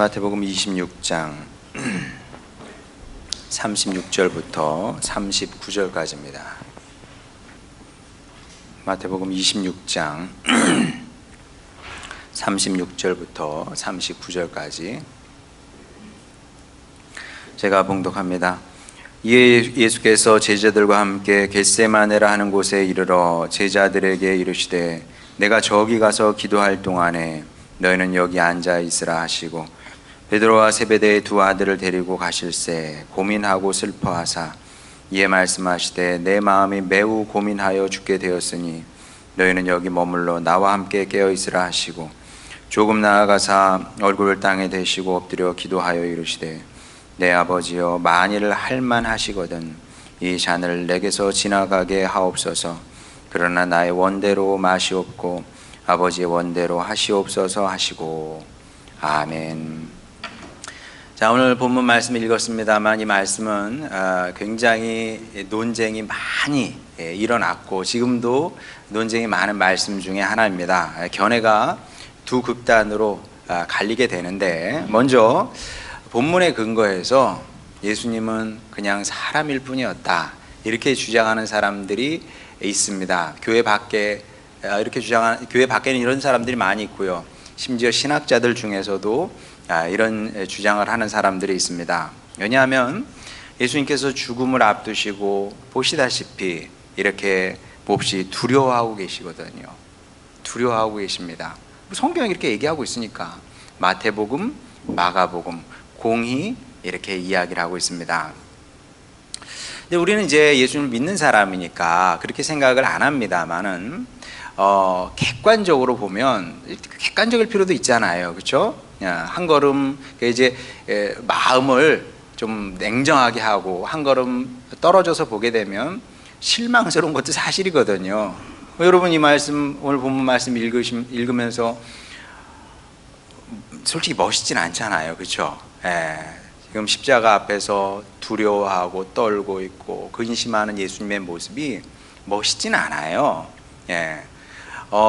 마태복음 26장 36절부터 39절까지입니다. 마태복음 26장 36절부터 39절까지 제가 봉독합니다. 이에 예수께서 제자들과 함께 겟세마네라 하는 곳에 이르러 제자들에게 이르시되 내가 저기 가서 기도할 동안에 너희는 여기 앉아 있으라 하시고 베드로와 세베대의 두 아들을 데리고 가실새 고민하고 슬퍼하사 이에 말씀하시되 내 마음이 매우 고민하여 죽게 되었으니 너희는 여기 머물러 나와 함께 깨어 있으라 하시고 조금 나아가사 얼굴을 땅에 대시고 엎드려 기도하여 이르시되 내 아버지여 만일 할만하시거든 이 잔을 내게서 지나가게 하옵소서. 그러나 나의 원대로 마시옵고 아버지의 원대로 하시옵소서 하시고 아멘. 자, 오늘 본문 말씀을 읽었습니다만 이 말씀은 굉장히 논쟁이 많이 일어났고 지금도 논쟁이 많은 말씀 중에 하나입니다. 견해가 두 극단으로 갈리게 되는데 먼저 본문에 근거해서 예수님은 그냥 사람일 뿐이었다 이렇게 주장하는 사람들이 있습니다. 교회 밖에 이렇게 교회 밖에는 이런 사람들이 많이 있고요. 심지어 신학자들 중에서도 이런 주장을 하는 사람들이 있습니다. 왜냐하면 예수님께서 죽음을 앞두시고 보시다시피 이렇게 몹시 두려워하고 계시거든요. 두려워하고 계십니다. 성경이 이렇게 얘기하고 있으니까 마태복음, 마가복음 공히 이렇게 이야기를 하고 있습니다. 근데 우리는 이제 예수님을 믿는 사람이니까 그렇게 생각을 안 합니다만은 객관적으로 보면 객관적일 필요도 있잖아요, 그렇죠? 한 걸음 이제 마음을 좀 냉정하게 하고 한 걸음 떨어져서 보게 되면 실망스러운 것도 사실이거든요. 여러분 이 말씀 오늘 본문 말씀 읽으면서 솔직히 멋있진 않잖아요, 그렇죠? 지금 십자가 앞에서 두려워하고 떨고 있고 근심하는 예수님의 모습이 멋있진 않아요.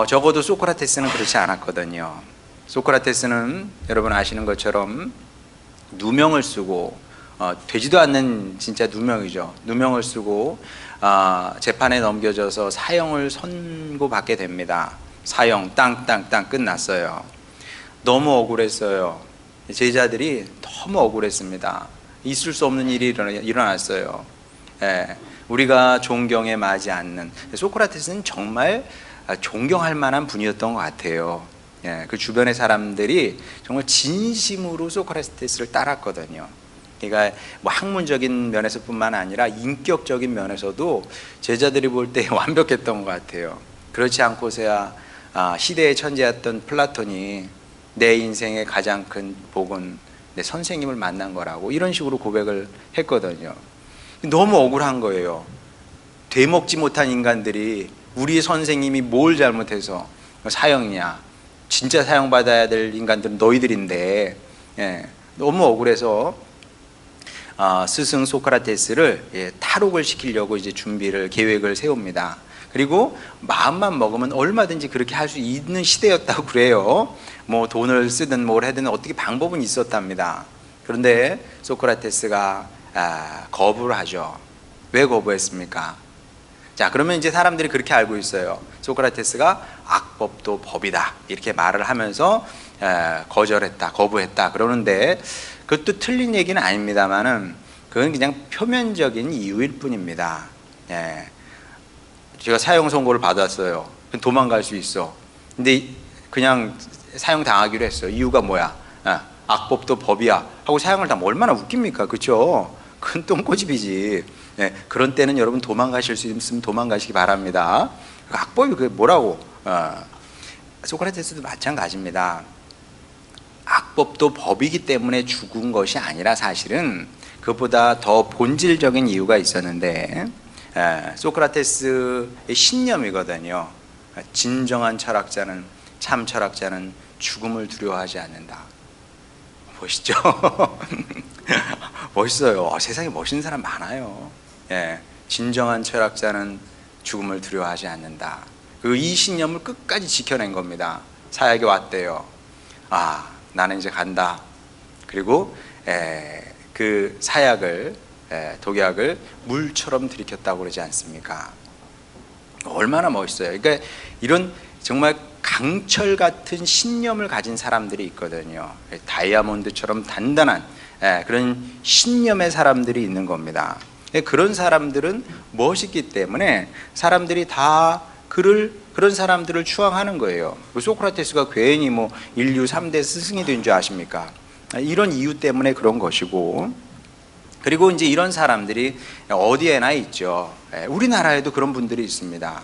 적어도 소크라테스는 그렇지 않았거든요. 소크라테스는 여러분 아시는 것처럼 누명을 쓰고 되지도 않는 진짜 누명이죠. 누명을 쓰고 재판에 넘겨져서 사형을 선고받게 됩니다. 사형 땅땅땅 끝났어요. 너무 억울했어요. 제자들이 너무 억울했습니다. 있을 수 없는 일이 일어났어요. 우리가 존경에 마지 않는 소크라테스는 정말 존경할 만한 분이었던 것 같아요. 그 주변의 사람들이 정말 진심으로 소크라테스를 따랐거든요. 그러니까 뭐 학문적인 면에서뿐만 아니라 인격적인 면에서도 제자들이 볼 때 완벽했던 것 같아요. 그렇지 않고서야 시대의 천재였던 플라톤이 내 인생의 가장 큰 복은 내 선생님을 만난 거라고 이런 식으로 고백을 했거든요. 너무 억울한 거예요. 되먹지 못한 인간들이 우리 선생님이 뭘 잘못해서 사형이냐, 진짜 사형받아야 될 인간들은 너희들인데 너무 억울해서 스승 소크라테스를 탈옥을 시키려고 이제 계획을 세웁니다. 그리고 마음만 먹으면 얼마든지 그렇게 할 수 있는 시대였다고 그래요. 뭐 돈을 쓰든 뭘 하든 어떻게 방법은 있었답니다. 그런데 소크라테스가 거부를 하죠. 왜 거부했습니까? 자, 그러면 이제 사람들이 그렇게 알고 있어요. 소크라테스가 악법도 법이다 이렇게 말을 하면서 거부했다 그러는데 그것도 틀린 얘기는 아닙니다만은 그건 그냥 표면적인 이유일 뿐입니다. 제가 사형 선고를 받았어요. 도망갈 수 있어. 근데 그냥 사형 당하기로 했어요. 이유가 뭐야? 악법도 법이야 하고 사형을 당하면 얼마나 웃깁니까? 그렇죠? 그건 똥꼬집이지. 그런 때는 여러분 도망가실 수 있으면 도망가시기 바랍니다. 악법이 그게 뭐라고? 소크라테스도 마찬가지입니다. 악법도 법이기 때문에 죽은 것이 아니라 사실은 그것보다 더 본질적인 이유가 있었는데 소크라테스의 신념이거든요. 진정한 철학자는 참 철학자는 죽음을 두려워하지 않는다. 멋있죠? 멋있어요. 세상에 멋있는 사람 많아요. 진정한 철학자는 죽음을 두려워하지 않는다. 이 신념을 끝까지 지켜낸 겁니다. 사역에 왔대요. 나는 이제 간다. 그리고 그 사약을 독약을 물처럼 들이켰다고 그러지 않습니까? 얼마나 멋있어요. 그러니까 이런 정말 강철 같은 신념을 가진 사람들이 있거든요. 다이아몬드처럼 단단한 그런 신념의 사람들이 있는 겁니다. 그런 사람들은 멋있기 때문에 사람들이 다 그런 사람들을 추앙하는 거예요. 소크라테스가 괜히 뭐 인류 3대 스승이 된 줄 아십니까? 이런 이유 때문에 그런 것이고, 그리고 이제 이런 사람들이 어디에나 있죠. 우리나라에도 그런 분들이 있습니다.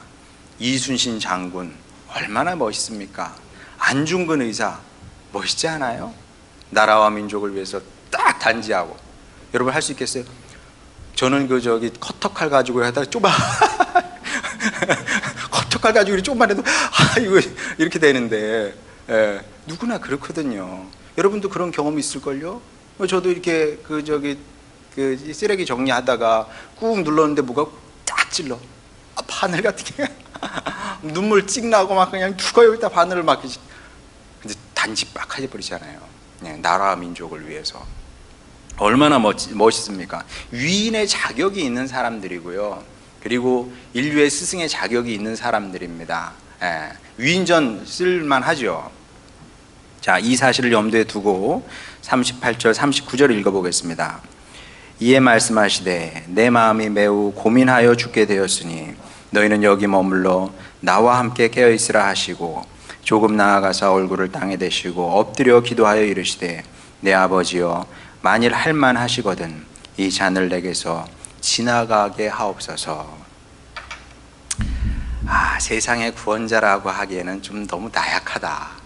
이순신 장군 얼마나 멋있습니까? 안중근 의사 멋있지 않아요? 나라와 민족을 위해서 딱 단지하고. 여러분 할 수 있겠어요? 저는 커터칼 가지고 하다가 커터칼 가지고 조금만 해도 이거 이렇게 되는데, 누구나 그렇거든요. 여러분도 그런 경험이 있을걸요? 저도 이렇게 쓰레기 정리하다가 꾹 눌렀는데 뭐가 딱 찔러. 바늘 같은 게 눈물 찍 나고 막 그냥 누가 여기다 바늘을 막 근데 단지 빡 해버리잖아요. 나라와 민족을 위해서. 얼마나 멋있습니까? 위인의 자격이 있는 사람들이고요. 그리고 인류의 스승의 자격이 있는 사람들입니다. 위인전 쓸만하죠. 자, 이 사실을 염두에 두고 38절, 39절 읽어보겠습니다. 이에 말씀하시되 내 마음이 매우 고민하여 죽게 되었으니 너희는 여기 머물러 나와 함께 깨어있으라 하시고 조금 나아가서 얼굴을 땅에 대시고 엎드려 기도하여 이르시되 내 아버지여 만일 할만하시거든 이 잔을 내게서 지나가게 하옵소서. 세상의 구원자라고 하기에는 좀 너무 나약하다.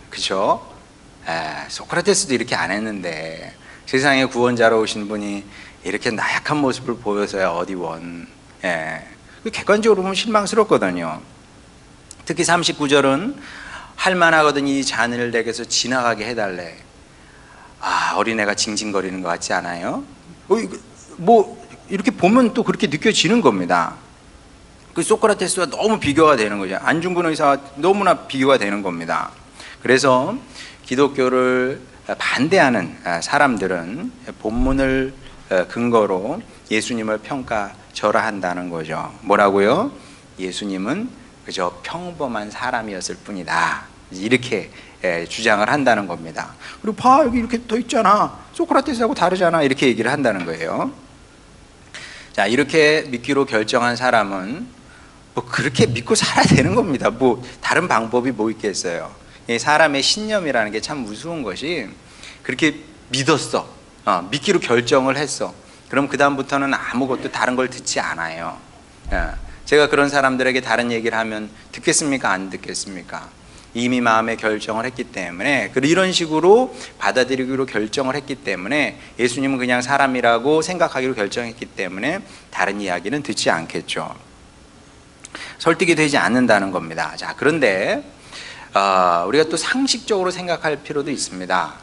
그죠? 소크라테스도 이렇게 안 했는데 세상의 구원자로 오신 분이 이렇게 나약한 모습을 보여서야 어디 원. 객관적으로 보면 실망스럽거든요. 특히 39절은 할만하거든 이 잔을 내게서 지나가게 해달래. 어린애가 징징거리는 것 같지 않아요? 뭐 이렇게 보면 또 그렇게 느껴지는 겁니다. 그 소크라테스와 너무 비교가 되는 거죠. 안중근 의사와 너무나 비교가 되는 겁니다. 그래서 기독교를 반대하는 사람들은 본문을 근거로 예수님을 평가절하한다는 거죠. 뭐라고요? 예수님은 그저 평범한 사람이었을 뿐이다. 이렇게 주장을 한다는 겁니다. 그리고 봐, 여기 이렇게 더 있잖아. 소크라테스하고 다르잖아. 이렇게 얘기를 한다는 거예요. 자, 이렇게 믿기로 결정한 사람은 뭐 그렇게 믿고 살아야 되는 겁니다. 뭐 다른 방법이 뭐 있겠어요. 사람의 신념이라는 게 참 무서운 것이, 그렇게 믿었어. 믿기로 결정을 했어. 그럼 그 다음부터는 아무것도 다른 걸 듣지 않아요. 제가 그런 사람들에게 다른 얘기를 하면 듣겠습니까? 안 듣겠습니까? 이미 마음에 결정을 했기 때문에, 이런 식으로 받아들이기로 결정을 했기 때문에, 예수님은 그냥 사람이라고 생각하기로 결정했기 때문에 다른 이야기는 듣지 않겠죠. 설득이 되지 않는다는 겁니다. 자, 그런데 우리가 또 상식적으로 생각할 필요도 있습니다.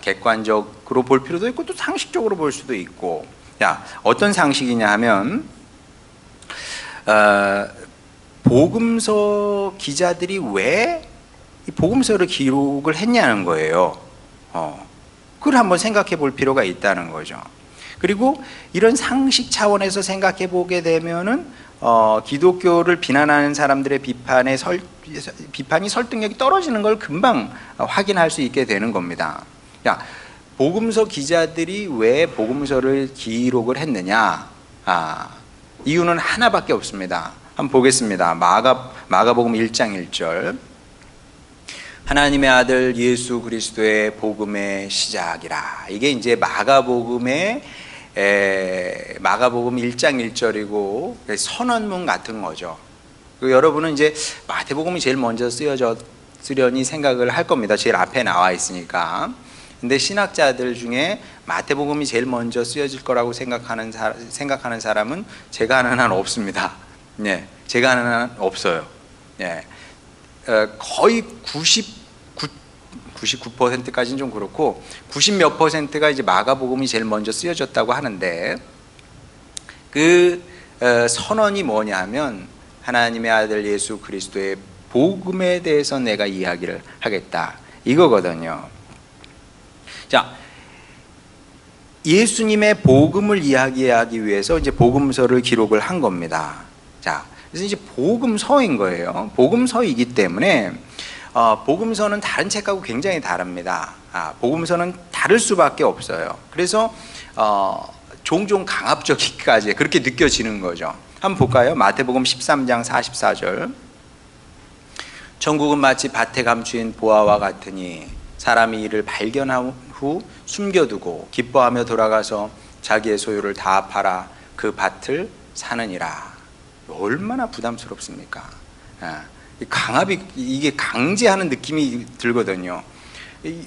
객관적으로 볼 필요도 있고 또 상식적으로 볼 수도 있고. 자, 어떤 상식이냐 하면 복음서 기자들이 왜 이 복음서를 기록을 했냐는 거예요. 그걸 한번 생각해 볼 필요가 있다는 거죠. 그리고 이런 상식 차원에서 생각해 보게 되면은 기독교를 비난하는 사람들의 비판이 설득력이 떨어지는 걸 금방 확인할 수 있게 되는 겁니다. 야, 복음서 기자들이 왜 복음서를 기록을 했느냐? 이유는 하나밖에 없습니다. 한번 보겠습니다. 마가복음 1장 1절. 하나님의 아들 예수 그리스도의 복음의 시작이라. 이게 이제 마가복음 1장 1절이고 선언문 같은 거죠. 여러분은 이제 마태복음이 제일 먼저 쓰려니 생각을 할 겁니다. 제일 앞에 나와 있으니까. 근데 신학자들 중에 마태복음이 제일 먼저 쓰여질 거라고 생각하는 사람은 제가 아는 한 없습니다. 제가 아는 한 없어요. 거의 99%까지는 좀 그렇고 90몇 %가 이제 마가복음이 제일 먼저 쓰여졌다고 하는데, 그 선언이 뭐냐 하면 하나님의 아들 예수 그리스도의 복음에 대해서 내가 이야기를 하겠다, 이거거든요. 자, 예수님의 복음을 이야기하기 위해서 이제 복음서를 기록을 한 겁니다. 자, 그래서 이제 복음서인 거예요. 복음서이기 때문에 복음서는 다른 책하고 굉장히 다릅니다. 복음서는 다를 수밖에 없어요. 그래서 종종 강압적이기까지 그렇게 느껴지는 거죠. 한번 볼까요? 마태복음 13장 44절. 천국은 마치 밭에 감추인 보화와 같으니 사람이 이를 발견한 후 숨겨두고 기뻐하며 돌아가서 자기의 소유를 다 팔아 그 밭을 사느니라. 얼마나 부담스럽습니까? 강압이, 이게 강제하는 느낌이 들거든요.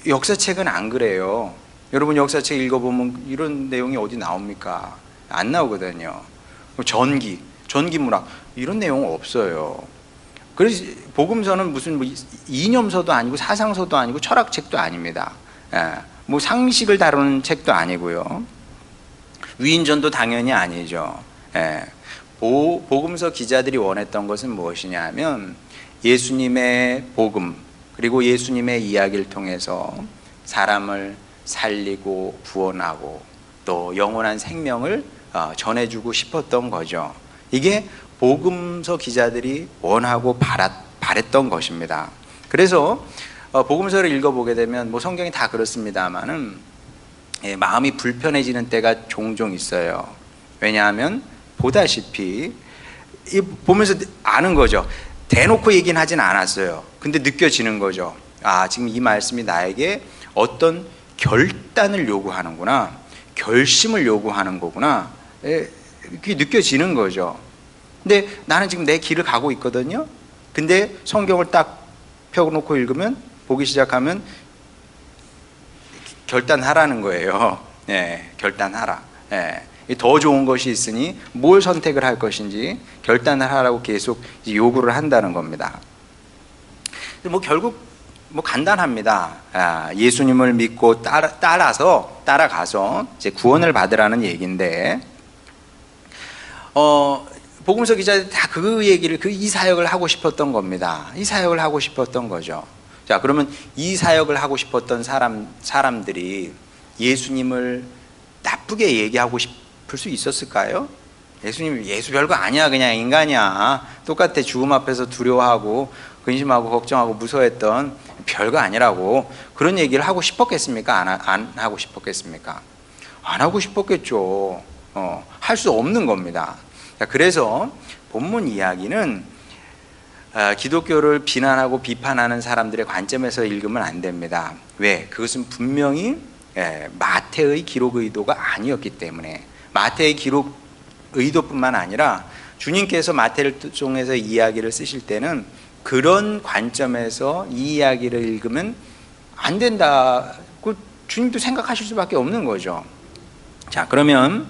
역사책은 안 그래요. 여러분 역사책 읽어보면 이런 내용이 어디 나옵니까? 안 나오거든요. 전기문학 이런 내용 없어요. 그래서 복음서는 무슨 뭐 이념서도 아니고 사상서도 아니고 철학책도 아닙니다. 뭐 상식을 다루는 책도 아니고요. 위인전도 당연히 아니죠. 복음서 기자들이 원했던 것은 무엇이냐 하면 예수님의 복음 그리고 예수님의 이야기를 통해서 사람을 살리고 구원하고 또 영원한 생명을 전해주고 싶었던 거죠. 이게 복음서 기자들이 원하고 바랬던 것입니다. 그래서 복음서를 읽어보게 되면 뭐 성경이 다 그렇습니다만은 마음이 불편해지는 때가 종종 있어요. 왜냐하면 보다시피 보면서 아는 거죠. 대놓고 얘기는 하진 않았어요. 근데 느껴지는 거죠. 지금 이 말씀이 나에게 어떤 결단을 요구하는구나, 결심을 요구하는 거구나, 그게 느껴지는 거죠. 근데 나는 지금 내 길을 가고 있거든요. 근데 성경을 딱 펴놓고 읽으면, 보기 시작하면 결단하라는 거예요. 결단하라. 더 좋은 것이 있으니 뭘 선택을 할 것인지 결단을 하라고 계속 요구를 한다는 겁니다. 뭐 결국 뭐 간단합니다. 예수님을 믿고 따라가서 이제 구원을 받으라는 얘기인데, 복음서 기자들이 다 그 얘기를, 이 사역을 하고 싶었던 겁니다. 이 사역을 하고 싶었던 거죠. 자, 그러면 이 사역을 하고 싶었던 사람들이 예수님을 나쁘게 얘기하고 싶을 수 있었을까요? 예수 별거 아니야, 그냥 인간이야, 똑같아, 죽음 앞에서 두려워하고 근심하고 걱정하고 무서워했던 별거 아니라고, 그런 얘기를 하고 싶었겠습니까? 안 하고 싶었겠습니까? 안 하고 싶었겠죠. 할 수 없는 겁니다. 그래서 본문 이야기는 기독교를 비난하고 비판하는 사람들의 관점에서 읽으면 안 됩니다. 왜? 그것은 분명히 마태의 기록 의도가 아니었기 때문에. 마태의 기록 의도뿐만 아니라 주님께서 마태를 통해서 이야기를 쓰실 때는 그런 관점에서 이 이야기를 읽으면 안 된다고 주님도 생각하실 수밖에 없는 거죠. 자, 그러면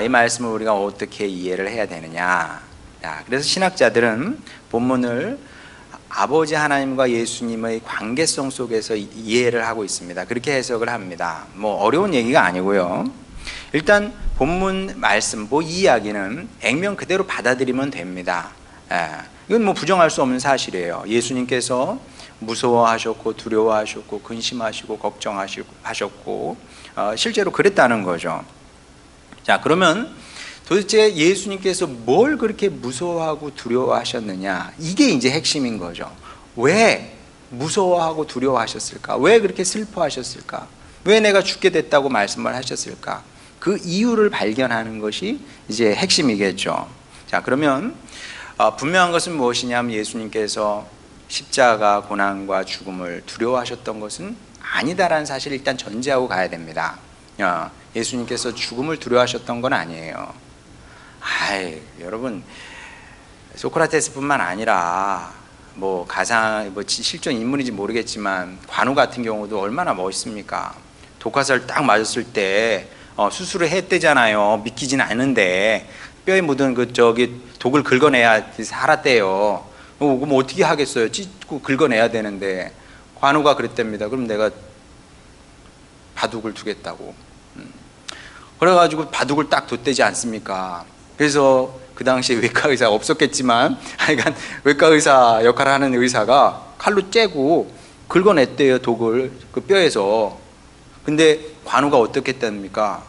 이 말씀을 우리가 어떻게 이해를 해야 되느냐. 그래서 신학자들은 본문을 아버지 하나님과 예수님의 관계성 속에서 이해를 하고 있습니다. 그렇게 해석을 합니다. 뭐 어려운 얘기가 아니고요. 일단 본문 말씀, 이 이야기는 액면 그대로 받아들이면 됩니다. 이건 뭐 부정할 수 없는 사실이에요. 예수님께서 무서워하셨고 두려워하셨고 근심하시고 걱정하셨고 실제로 그랬다는 거죠. 자, 그러면 도대체 예수님께서 뭘 그렇게 무서워하고 두려워하셨느냐, 이게 이제 핵심인 거죠. 왜 무서워하고 두려워하셨을까? 왜 그렇게 슬퍼하셨을까? 왜 내가 죽게 됐다고 말씀을 하셨을까? 그 이유를 발견하는 것이 이제 핵심이겠죠. 자, 그러면 분명한 것은 무엇이냐면 예수님께서 십자가 고난과 죽음을 두려워하셨던 것은 아니다라는 사실을 일단 전제하고 가야 됩니다. 예수님께서 죽음을 두려워하셨던 건 아니에요. 여러분, 소크라테스뿐만 아니라 뭐 실존 인물인지 모르겠지만 관우 같은 경우도 얼마나 멋있습니까? 독화살 딱 맞았을 때 수술을 했대잖아요. 믿기진 않은데 뼈에 묻은 독을 긁어내야 살았대요. 그럼 어떻게 하겠어요? 찢고 긁어내야 되는데 관우가 그랬답니다. 그럼 내가 바둑을 두겠다고. 그래가지고 바둑을 딱 뒀대지 않습니까? 그래서 그 당시에 외과 의사가 없었겠지만 하여간 외과 의사 역할을 하는 의사가 칼로 째고 긁어냈대요, 독을 그 뼈에서. 근데 관우가 어떻게 했답니까?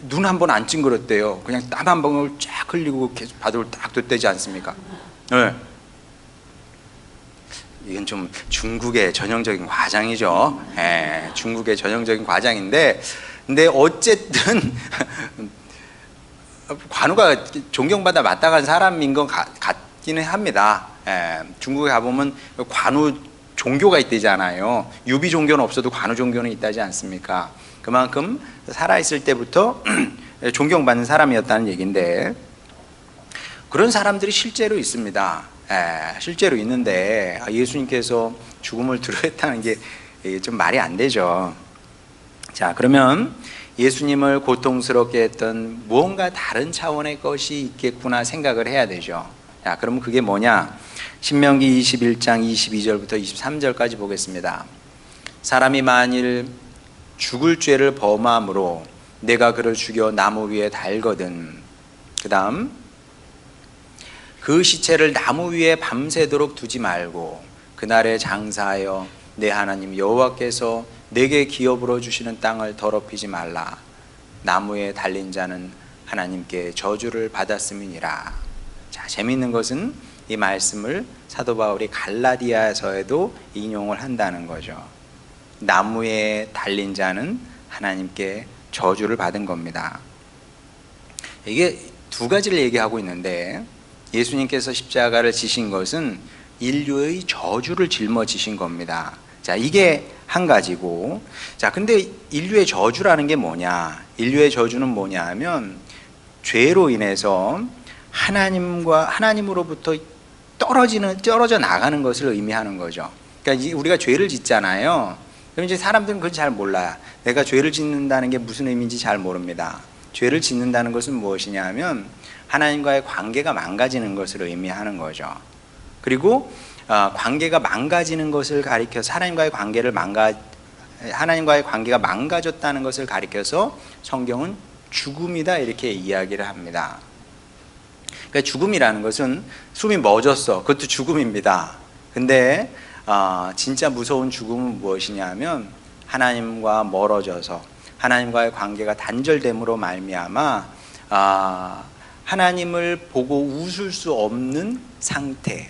눈 한 번 안 찡그렸대요. 그냥 땀 한 방울 쫙 흘리고 계속 바둑을 딱 뒀대지 않습니까? 네. 이건 좀 중국의 전형적인 과장이죠. 중국의 전형적인 과장인데, 근데 어쨌든 관우가 존경받아 마땅한 사람인 것 같기는 합니다. 중국에 가보면 관우 종교가 있다잖아요. 유비 종교는 없어도 관우 종교는 있다지 않습니까? 그만큼 살아있을 때부터 존경받는 사람이었다는 얘기인데, 그런 사람들이 실제로 있습니다. 실제로 있는데 예수님께서 죽음을 두려워했다는 게 좀 말이 안 되죠. 자, 그러면 예수님을 고통스럽게 했던 무언가 다른 차원의 것이 있겠구나 생각을 해야 되죠. 자, 그러면 그게 뭐냐? 신명기 21장 22절부터 23절까지 보겠습니다. 사람이 만일 죽을 죄를 범함으로 내가 그를 죽여 나무 위에 달거든. 그 다음, 그 시체를 나무 위에 밤새도록 두지 말고 그날에 장사하여 내 하나님 여호와께서 내게 기업으로 주시는 땅을 더럽히지 말라. 나무에 달린 자는 하나님께 저주를 받았음이니라. 자, 재미있는 것은 이 말씀을 사도 바울이 갈라디아서에도 인용을 한다는 거죠. 나무에 달린 자는 하나님께 저주를 받은 겁니다. 이게 두 가지를 얘기하고 있는데, 예수님께서 십자가를 지신 것은 인류의 저주를 짊어지신 겁니다. 자, 이게 한 가지고, 자, 근데 인류의 저주라는 게 뭐냐? 인류의 저주는 뭐냐 하면 죄로 인해서 하나님으로부터 떨어져 나가는 것을 의미하는 거죠. 그러니까 우리가 죄를 짓잖아요. 그럼 이제 사람들은 그걸 잘 몰라요. 내가 죄를 짓는다는 게 무슨 의미인지 잘 모릅니다. 죄를 짓는다는 것은 무엇이냐 하면 하나님과의 관계가 망가지는 것을 의미하는 거죠. 그리고 관계가 망가지는 것을 가리켜서 하나님과의 관계가 망가졌다는 것을 가리켜서 성경은 죽음이다 이렇게 이야기를 합니다. 그러니까 죽음이라는 것은 숨이 멎었어. 그것도 죽음입니다. 근데 진짜 무서운 죽음은 무엇이냐 하면 하나님과 멀어져서 하나님과의 관계가 단절됨으로 말미암아 하나님을 보고 웃을 수 없는 상태,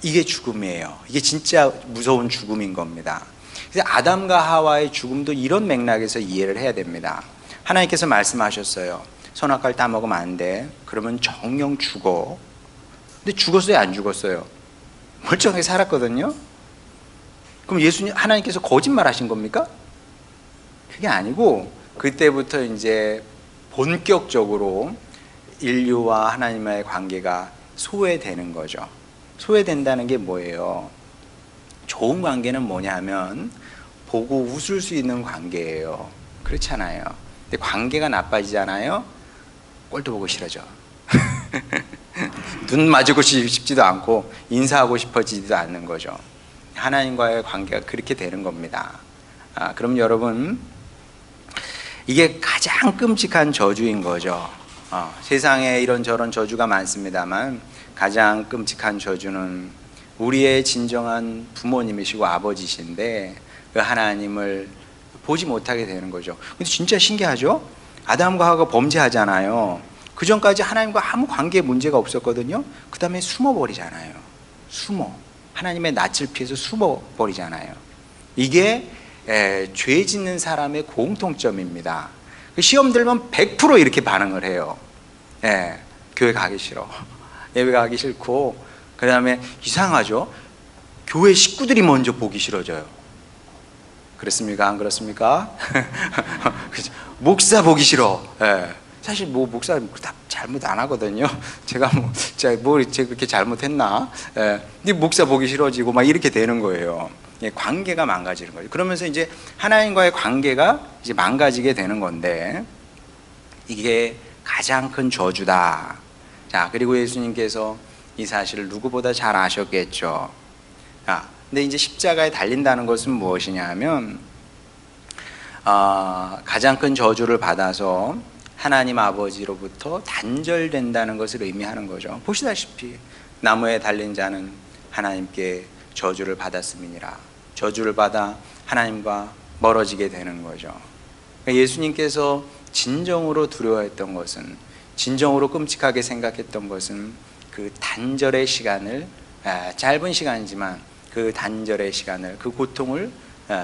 이게 죽음이에요. 이게 진짜 무서운 죽음인 겁니다. 그래서 아담과 하와의 죽음도 이런 맥락에서 이해를 해야 됩니다. 하나님께서 말씀하셨어요. 선악과를 따먹으면 안 돼. 그러면 정령 죽어. 근데 죽었어요, 안 죽었어요? 멀쩡하게 살았거든요. 그럼 하나님께서 거짓말 하신 겁니까? 그게 아니고 그때부터 이제 본격적으로 인류와 하나님의 관계가 소외되는 거죠. 소외된다는 게 뭐예요? 좋은 관계는 뭐냐 하면 보고 웃을 수 있는 관계예요. 그렇잖아요. 근데 관계가 나빠지잖아요. 꼴도 보고 싫어져. 눈 맞고 싶지도 않고 인사하고 싶어지지도 않는 거죠. 하나님과의 관계가 그렇게 되는 겁니다. 그럼 여러분, 이게 가장 끔찍한 저주인 거죠. 세상에 이런저런 저주가 많습니다만 가장 끔찍한 저주는 우리의 진정한 부모님이시고 아버지신데 그 하나님을 보지 못하게 되는 거죠. 근데 진짜 신기하죠? 아담과 하와가 범죄하잖아요. 그 전까지 하나님과 아무 관계에 문제가 없었거든요. 그 다음에 숨어버리잖아요. 하나님의 낯을 피해서 숨어버리잖아요. 이게 죄 짓는 사람의 공통점입니다. 시험 들면 100% 이렇게 반응을 해요. 교회 가기 싫어. 예배 가기 싫고, 그 다음에 이상하죠? 교회 식구들이 먼저 보기 싫어져요. 그렇습니까? 안 그렇습니까? 목사 보기 싫어. 사실 목사 다 잘못 안 하거든요. 제가 그렇게 잘못했나? 근데 목사 보기 싫어지고 막 이렇게 되는 거예요. 관계가 망가지는 거죠. 그러면서 이제 하나님과의 관계가 이제 망가지게 되는 건데, 이게 가장 큰 저주다. 자, 그리고 예수님께서 이 사실을 누구보다 잘 아셨겠죠. 근데 이제 십자가에 달린다는 것은 무엇이냐 하면 가장 큰 저주를 받아서 하나님 아버지로부터 단절된다는 것을 의미하는 거죠. 보시다시피 나무에 달린 자는 하나님께 저주를 받았음이니라. 저주를 받아 하나님과 멀어지게 되는 거죠. 예수님께서 진정으로 두려워했던 것은, 진정으로 끔찍하게 생각했던 것은 그 단절의 시간을, 짧은 시간이지만 그 단절의 시간을, 그 고통을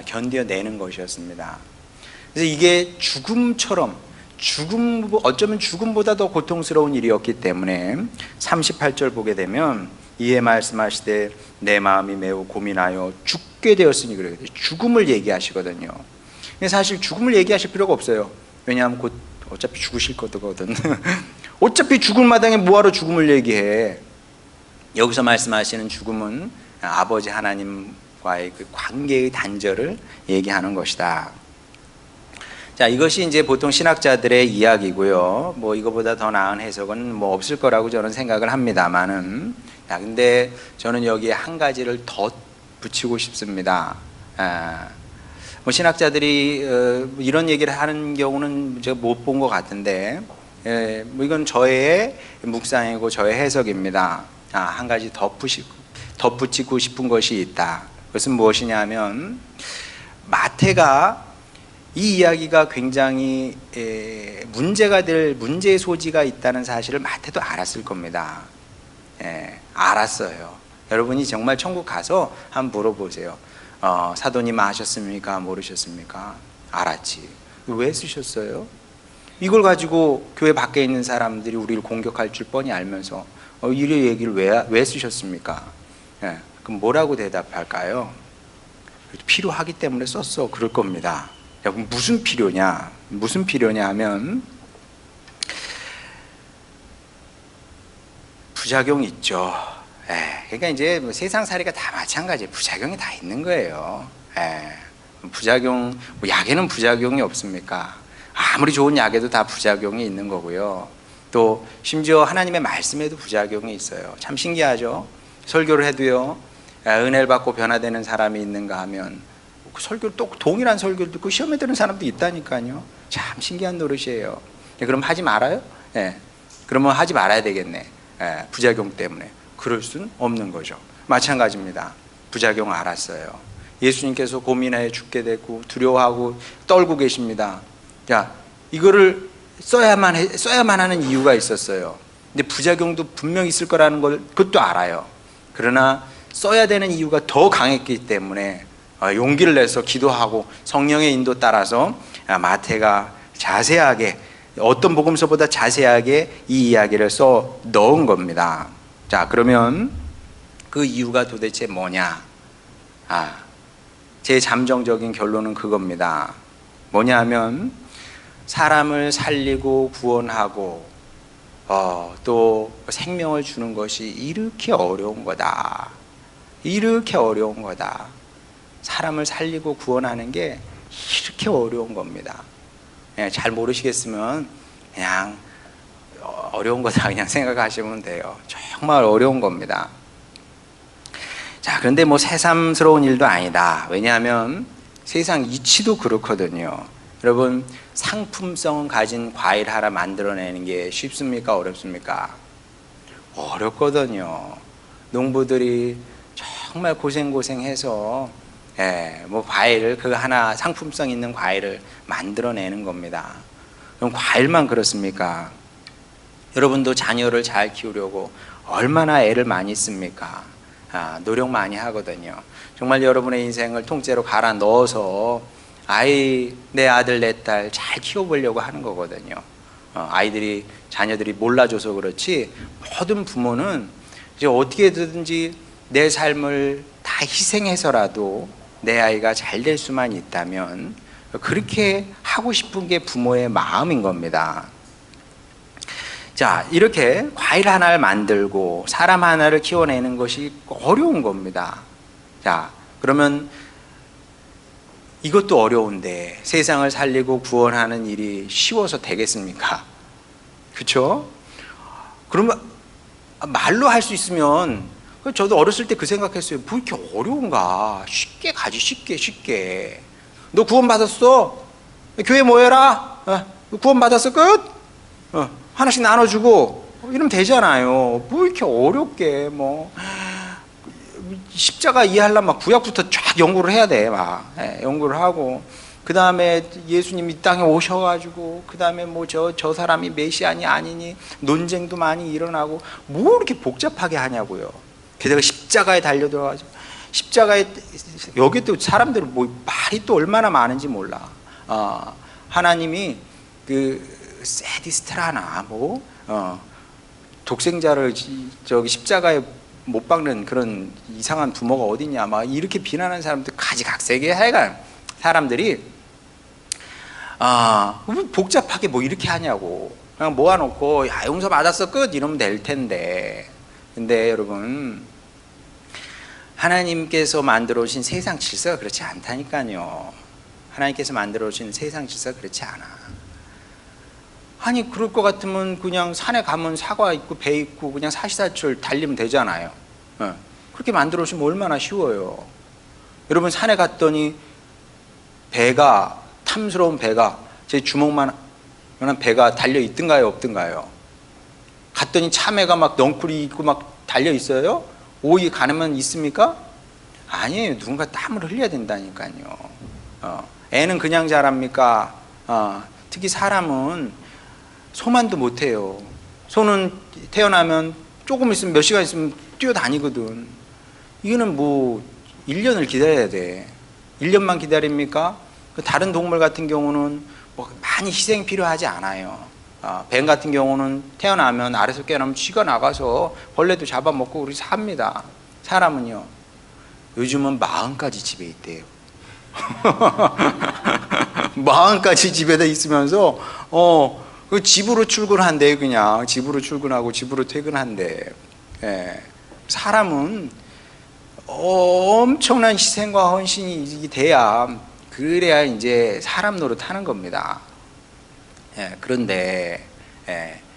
견뎌내는 것이었습니다. 그래서 이게 죽음처럼, 어쩌면 죽음보다 더 고통스러운 일이었기 때문에 38절 보게 되면 이에 말씀하시되 내 마음이 매우 고민하여 죽게 되었으니 그래요. 죽음을 얘기하시거든요. 근데 사실 죽음을 얘기하실 필요가 없어요. 왜냐하면 곧 어차피 죽으실 거거든. 어차피 죽을 마당에 뭐하러 죽음을 얘기해. 여기서 말씀하시는 죽음은 아버지 하나님과의 그 관계의 단절을 얘기하는 것이다. 자, 이것이 이제 보통 신학자들의 이야기고요. 뭐 이거보다 더 나은 해석은 뭐 없을 거라고 저는 생각을 합니다만은, 근데 저는 여기에 한 가지를 더 붙이고 싶습니다. 뭐 신학자들이 이런 얘기를 하는 경우는 제가 못 본 것 같은데, 뭐 이건 저의 묵상이고 저의 해석입니다. 한 가지 덧붙이고 싶은 것이 있다. 그것은 무엇이냐면, 마태가 이 이야기가 굉장히 문제가 될, 문제의 소지가 있다는 사실을 마태도 알았을 겁니다. 알았어요. 여러분이 정말 천국 가서 한번 물어보세요. 사도님 아셨습니까? 모르셨습니까? 알았지. 왜 쓰셨어요? 이걸 가지고 교회 밖에 있는 사람들이 우리를 공격할 줄 뻔히 알면서 이 얘기를 왜 쓰셨습니까? 그럼 뭐라고 대답할까요? 필요하기 때문에 썼어. 그럴 겁니다. 야, 그럼 무슨 필요냐? 무슨 필요냐 하면 부작용이 있죠. 그러니까 이제 뭐 세상살이가 다 마찬가지예요. 부작용이 다 있는 거예요. 부작용, 뭐 약에는 부작용이 없습니까? 아무리 좋은 약에도 다 부작용이 있는 거고요. 또 심지어 하나님의 말씀에도 부작용이 있어요. 참 신기하죠. 설교를 해도요, 은혜를 받고 변화되는 사람이 있는가 하면 그 설교를 또 동일한 설교를 듣고 시험에 드는 사람도 있다니까요. 참 신기한 노릇이에요. 그럼 하지 말아요? 그러면 하지 말아야 되겠네. 부작용 때문에. 그럴 수는 없는 거죠. 마찬가지입니다. 부작용 알았어요. 예수님께서 고민하여 죽게 됐고 두려워하고 떨고 계십니다. 자, 이거를 써야만 하는 이유가 있었어요. 근데 부작용도 분명 있을 거라는 걸 그것도 알아요. 그러나 써야 되는 이유가 더 강했기 때문에 용기를 내서 기도하고 성령의 인도 따라서 마태가 자세하게, 어떤 복음서보다 자세하게 이 이야기를 써 넣은 겁니다. 자, 그러면 그 이유가 도대체 뭐냐? 제 잠정적인 결론은 그겁니다. 뭐냐 하면 사람을 살리고 구원하고 또 생명을 주는 것이 이렇게 어려운 거다. 이렇게 어려운 거다. 사람을 살리고 구원하는 게 이렇게 어려운 겁니다. 잘 모르시겠으면 그냥 어려운 거다 그냥 생각하시면 돼요. 정말 어려운 겁니다. 자, 그런데 뭐 새삼스러운 일도 아니다. 왜냐하면 세상 이치도 그렇거든요. 여러분, 상품성 가진 과일 하나 만들어내는 게 쉽습니까? 어렵습니까? 어렵거든요. 농부들이 정말 고생해서 뭐 과일을, 그 하나 상품성 있는 과일을 만들어내는 겁니다. 그럼 과일만 그렇습니까? 여러분도 자녀를 잘 키우려고 얼마나 애를 많이 씁니까? 노력 많이 하거든요. 정말 여러분의 인생을 통째로 갈아 넣어서 내 아들 내 딸 잘 키워보려고 하는 거거든요. 자녀들이 몰라줘서 그렇지, 모든 부모는 이제 어떻게든지 내 삶을 다 희생해서라도 내 아이가 잘 될 수만 있다면 그렇게 하고 싶은 게 부모의 마음인 겁니다. 자, 이렇게 과일 하나를 만들고 사람 하나를 키워내는 것이 어려운 겁니다. 자, 그러면 이것도 어려운데 세상을 살리고 구원하는 일이 쉬워서 되겠습니까? 그렇죠? 그러면 말로 할 수 있으면, 저도 어렸을 때 그 생각했어요. 뭐 이렇게 어려운가? 쉽게 가지, 쉽게. 너 구원 받았어? 교회 모여라. 구원 받았어? 끝? 하나씩 나눠주고 이러면 되잖아요. 뭐 이렇게 어렵게 십자가 이해하려면 막 구약부터 쫙 연구를 해야 돼. 연구를 하고 그 다음에 예수님 이 땅에 오셔가지고 그 다음에 뭐 저 사람이 메시아니 아니니 논쟁도 많이 일어나고 뭐 이렇게 복잡하게 하냐고요. 게다가 십자가에 달려 들어가서 십자가에 여기 또 사람들 뭐 말이 또 얼마나 많은지 몰라. 하나님이 그 세디스트라나 뭐 독생자를 저기 십자가에 못 박는 그런 이상한 부모가 어딨냐 막 이렇게 비난하는 사람들 가지각색의 하여간 사람들이 복잡하게 뭐 이렇게 하냐고. 그냥 모아놓고 야 용서 받았어 끝 이러면 될 텐데. 근데 여러분 하나님께서 만들어 오신 세상 질서가 그렇지 않다니까요. 하나님께서 만들어 오신 세상 질서가 그렇지 않아. 아니 그럴 것 같으면 그냥 산에 가면 사과 있고 배 있고 그냥 사시사철 달리면 되잖아요. 그렇게 만들어 오시면 얼마나 쉬워요. 여러분 산에 갔더니 배가 탐스러운 배가 제 주먹만한 배가 달려 있든가요 없든가요? 갔더니 참외가 막 넝쿨이 있고 막 달려 있어요? 오이 가능만 있습니까? 아니에요. 누군가 땀을 흘려야 된다니까요. 애는 그냥 자랍니까? 특히 사람은 소만도 못해요. 소는 태어나면 조금 있으면 몇 시간 있으면 뛰어다니거든. 이거는 뭐 1년을 기다려야 돼. 1년만 기다립니까? 다른 동물 같은 경우는 뭐 많이 희생이 필요하지 않아요. 뱀 같은 경우는 태어나면 아래서 깨어나면 쥐가 나가서 벌레도 잡아먹고 우리 삽니다. 사람은요 요즘은 40까지 집에 있대요. 40까지 집에다 있으면서 그 집으로 출근한대요. 그냥 집으로 출근하고 집으로 퇴근한대. 사람은 엄청난 희생과 헌신이 돼야 그래야 이제 사람 노릇하는 겁니다. 그런데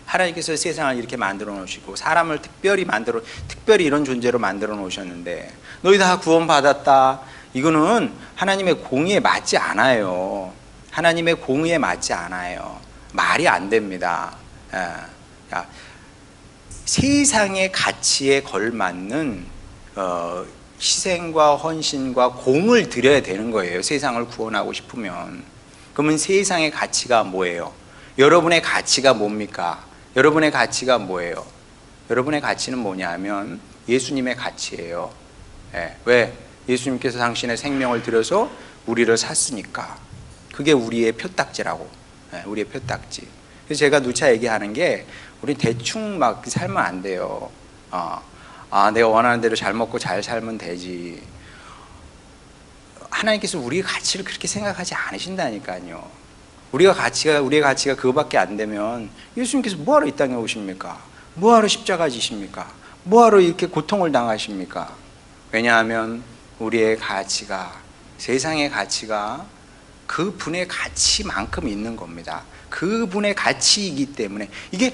하나님께서 세상을 이렇게 만들어 놓으시고 사람을 특별히 이런 존재로 만들어 놓으셨는데 너희 다 구원 받았다. 이거는 하나님의 공의에 맞지 않아요. 하나님의 공의에 맞지 않아요. 말이 안 됩니다. 세상의 가치에 걸맞는 희생과 헌신과 공을 들여야 되는 거예요. 세상을 구원하고 싶으면. 그러면 세상의 가치가 뭐예요? 여러분의 가치가 뭡니까? 여러분의 가치가 뭐예요? 여러분의 가치는 뭐냐면 예수님의 가치예요. 왜? 예수님께서 당신의 생명을 들여서 우리를 샀으니까. 그게 우리의 표딱지라고. 우리의 표딱지. 그래서 제가 누차 얘기하는 게 우리 대충 막 살면 안 돼요. 내가 원하는 대로 잘 먹고 잘 살면 되지. 하나님께서 우리의 가치를 그렇게 생각하지 않으신다니까요. 우리의 가치가 그거밖에 안 되면 예수님께서 뭐하러 이 땅에 오십니까? 뭐하러 십자가 지십니까? 뭐하러 이렇게 고통을 당하십니까? 왜냐하면 우리의 가치가, 세상의 가치가 그분의 가치만큼 있는 겁니다. 그분의 가치이기 때문에 이게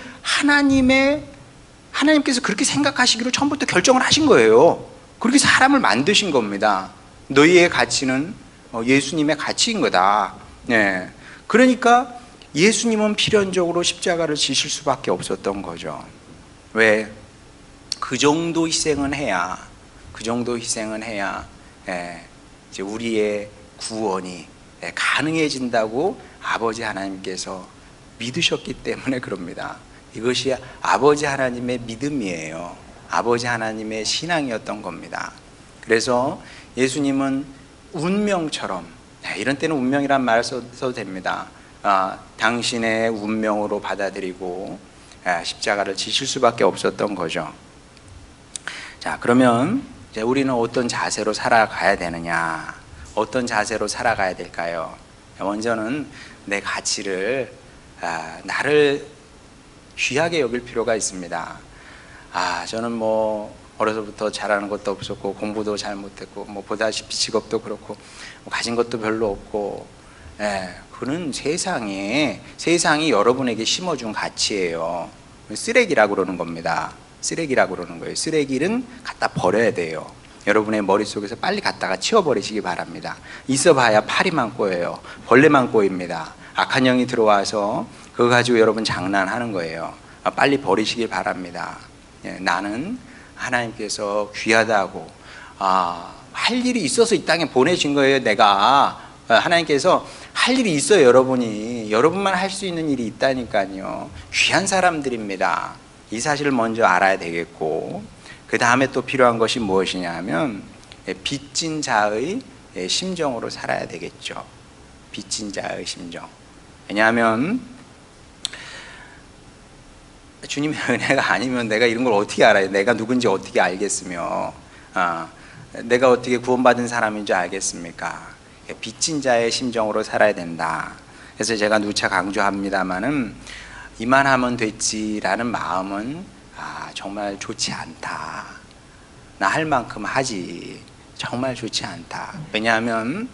하나님께서 그렇게 생각하시기로 처음부터 결정을 하신 거예요. 그렇게 사람을 만드신 겁니다. 너희의 가치는 예수님의 가치인 거다. 그러니까 예수님은 필연적으로 십자가를 지실 수밖에 없었던 거죠. 왜? 그 정도 희생은 해야 이제 우리의 구원이 가능해진다고 아버지 하나님께서 믿으셨기 때문에 그럽니다. 이것이 아버지 하나님의 믿음이에요. 아버지 하나님의 신앙이었던 겁니다. 그래서 예수님은 운명처럼, 이런 때는 운명이란 말을 써도 됩니다. 당신의 운명으로 받아들이고 십자가를 지실 수밖에 없었던 거죠. 자, 그러면 이제 우리는 어떤 자세로 살아가야 되느냐? 어떤 자세로 살아가야 될까요? 먼저는 내 가치를, 나를 귀하게 여길 필요가 있습니다. 저는 뭐 어려서부터 잘하는 것도 없었고 공부도 잘 못했고 뭐 보다시피 직업도 그렇고 뭐 가진 것도 별로 없고, 그는 세상이 여러분에게 심어준 가치예요. 쓰레기라고 그러는 겁니다. 쓰레기라고 그러는 거예요. 쓰레기는 갖다 버려야 돼요. 여러분의 머릿속에서 빨리 갖다가 치워버리시기 바랍니다. 있어봐야 파리만 꼬여요. 벌레만 꼬입니다. 악한 영이 들어와서 그거 가지고 여러분 장난하는 거예요. 빨리 버리시길 바랍니다. 나는 하나님께서 귀하다고 할 일이 있어서 이 땅에 보내신 거예요. 내가 하나님께서 할 일이 있어요. 여러분만 할 수 있는 일이 있다니까요. 귀한 사람들입니다. 이 사실을 먼저 알아야 되겠고, 그 다음에 또 필요한 것이 무엇이냐 하면 빚진 자의 심정으로 살아야 되겠죠. 빚진 자의 심정. 왜냐하면 주님의 은혜가 아니면 내가 이런 걸 어떻게 알아요? 내가 누군지 어떻게 알겠으며, 내가 어떻게 구원받은 사람인 줄 알겠습니까? 빚진 자의 심정으로 살아야 된다. 그래서 제가 누차 강조합니다마는 이만하면 됐지라는 마음은 정말 좋지 않다. 나 할 만큼 하지. 정말 좋지 않다. 왜냐하면